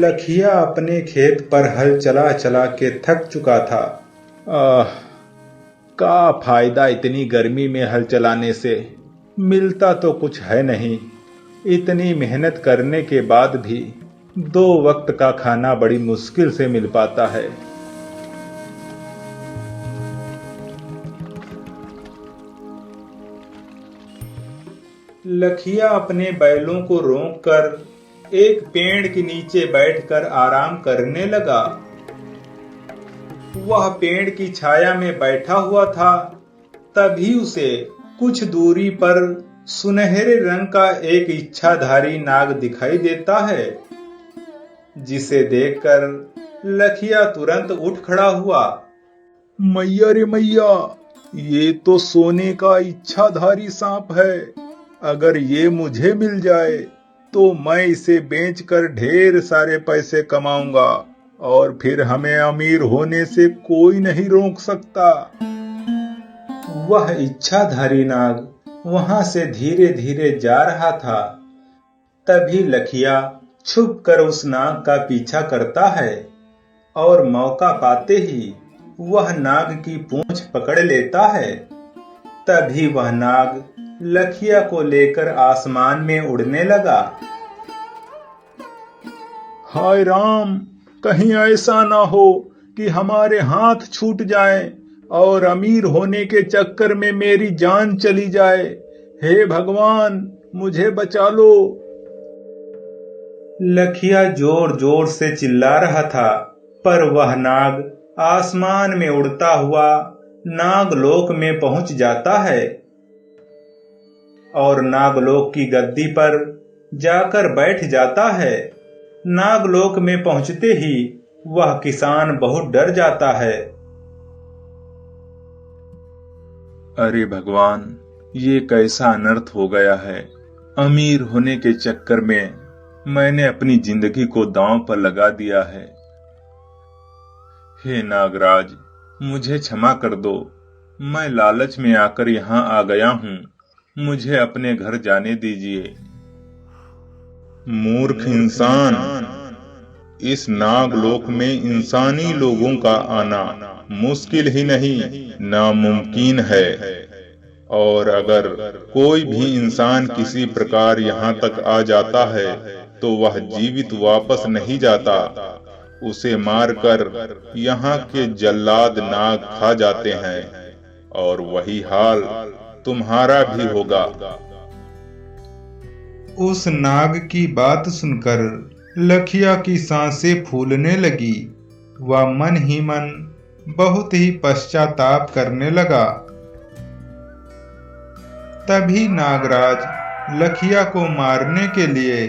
लखिया अपने खेत पर हल चला चला के थक चुका था। आह, का फायदा इतनी गर्मी में हल चलाने से, मिलता तो कुछ है नहीं। इतनी मेहनत करने के बाद भी 2 वक्त का खाना बड़ी मुश्किल से मिल पाता है। लखिया अपने बैलों को रोककर एक पेड़ के नीचे बैठकर आराम करने लगा। वह पेड़ की छाया में बैठा हुआ था, तभी उसे कुछ दूरी पर सुनहरे रंग का एक इच्छाधारी नाग दिखाई देता है, जिसे देखकर लखिया तुरंत उठ खड़ा हुआ। मैया रे मैया, ये तो सोने का इच्छाधारी सांप है। अगर ये मुझे मिल जाए तो मैं इसे बेचकर ढेर सारे पैसे कमाऊंगा और फिर हमें अमीर होने से कोई नहीं रोक सकता। वह इच्छाधारी नाग वहां से धीरे धीरे जा रहा था। तभी लखिया छुप कर उस नाग का पीछा करता है और मौका पाते ही वह नाग की पूंछ पकड़ लेता है। तभी वह नाग लखिया को लेकर आसमान में उड़ने लगा। हाय राम, कहीं ऐसा ना हो कि हमारे हाथ छूट जाएं और अमीर होने के चक्कर में मेरी जान चली जाए। हे भगवान, मुझे बचा लो। लखिया जोर जोर से चिल्ला रहा था, पर वह नाग आसमान में उड़ता हुआ नागलोक में पहुंच जाता है और नागलोक की गद्दी पर जाकर बैठ जाता है। नागलोक में पहुंचते ही वह किसान बहुत डर जाता है। अरे भगवान, ये कैसा अनर्थ हो गया है। अमीर होने के चक्कर में मैंने अपनी जिंदगी को दांव पर लगा दिया है। हे नागराज, मुझे क्षमा कर दो। मैं लालच में आकर यहाँ आ गया हूँ। मुझे अपने घर जाने दीजिए। मूर्ख इंसान, इस नागलोक में इंसानी लोगों का आना मुश्किल ही नहीं, नामुमकिन है। और अगर कोई भी इंसान किसी प्रकार यहाँ तक आ जाता है तो वह जीवित वापस नहीं जाता। उसे मारकर यहाँ के जल्लाद नाग खा जाते हैं और वही हाल तुम्हारा भी होगा। उस नाग की बात सुनकर लखिया की सांसें फूलने लगी। वह मन ही मन बहुत ही पश्चाताप करने लगा। तभी नागराज लखिया को मारने के लिए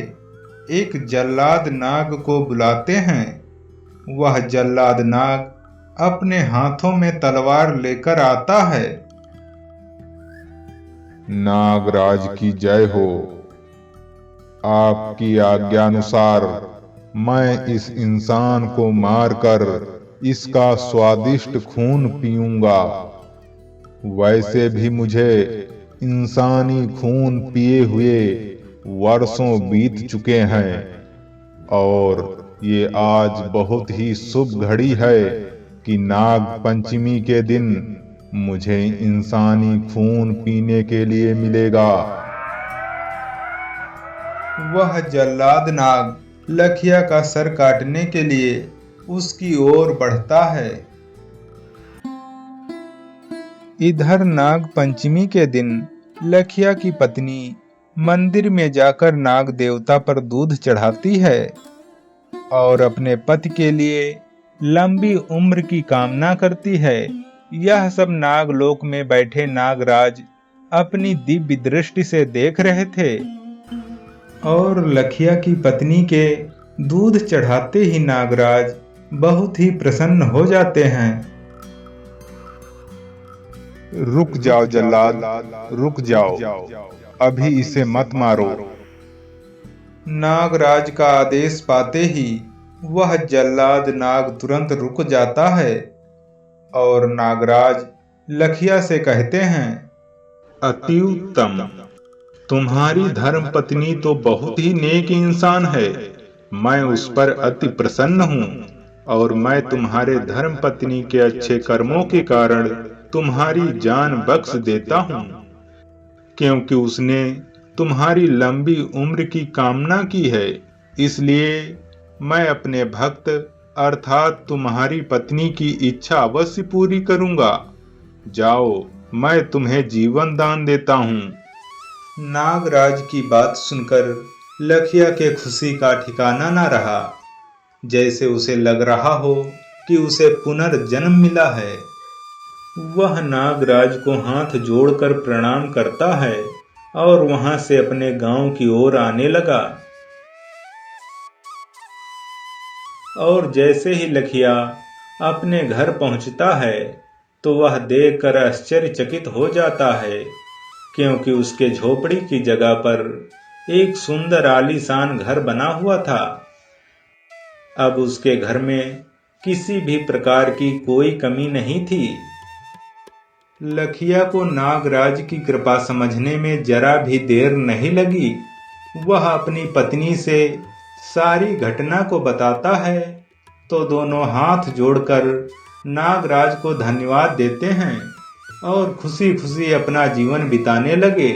एक जल्लाद नाग को बुलाते हैं। वह जल्लाद नाग अपने हाथों में तलवार लेकर आता है। नागराज की जय हो। आपकी आज्ञानुसार मैं इस इंसान को मारकर इसका स्वादिष्ट खून पीऊंगा। वैसे भी मुझे इंसानी खून पिए हुए वर्षों बीत चुके हैं और ये आज बहुत ही शुभ घड़ी है कि नाग पंचमी के दिन मुझे इंसानी खून पीने के लिए मिलेगा। वह जल्लाद नाग लखिया का सर काटने के लिए उसकी ओर बढ़ता है। इधर नाग पंचमी के दिन लखिया की पत्नी मंदिर में जाकर नाग देवता पर दूध चढ़ाती है और अपने पति के लिए लंबी उम्र की कामना करती है। यह सब नागलोक में बैठे नागराज अपनी दिव्य दृष्टि से देख रहे थे और लखिया की पत्नी के दूध चढ़ाते ही नागराज बहुत ही प्रसन्न हो जाते हैं। रुक जाओ जल्लाद, रुक जाओ, अभी इसे मत मारो। नागराज का आदेश पाते ही वह जल्लाद नाग तुरंत रुक जाता है और नागराज लखिया से कहते हैं, अति उत्तम, तुम्हारी धर्म पत्नी तो बहुत ही नेक इंसान है। मैं उस पर अति प्रसन्न हूँ और मैं तुम्हारे धर्म पत्नी के अच्छे कर्मों के कारण तुम्हारी जान बख्श देता हूँ, क्योंकि उसने तुम्हारी लंबी उम्र की कामना की है। इसलिए मैं अपने भक्त अर्थात तुम्हारी पत्नी की इच्छा अवश्य पूरी करूंगा। जाओ, मैं तुम्हें जीवन दान देता हूँ। नागराज की बात सुनकर लखिया के खुशी का ठिकाना न रहा। जैसे उसे लग रहा हो कि उसे पुनर्जन्म मिला है। वह नागराज को हाथ जोड़कर प्रणाम करता है और वहां से अपने गांव की ओर आने लगा। और जैसे ही लखिया अपने घर पहुंचता है तो वह देखकर आश्चर्यचकित हो जाता है, क्योंकि उसके झोपड़ी की जगह पर एक सुंदर आलीशान घर बना हुआ था। अब उसके घर में किसी भी प्रकार की कोई कमी नहीं थी। लखिया को नागराज की कृपा समझने में जरा भी देर नहीं लगी। वह अपनी पत्नी से सारी घटना को बताता है तो दोनों हाथ जोड़कर नागराज को धन्यवाद देते हैं और खुशी खुशी अपना जीवन बिताने लगे।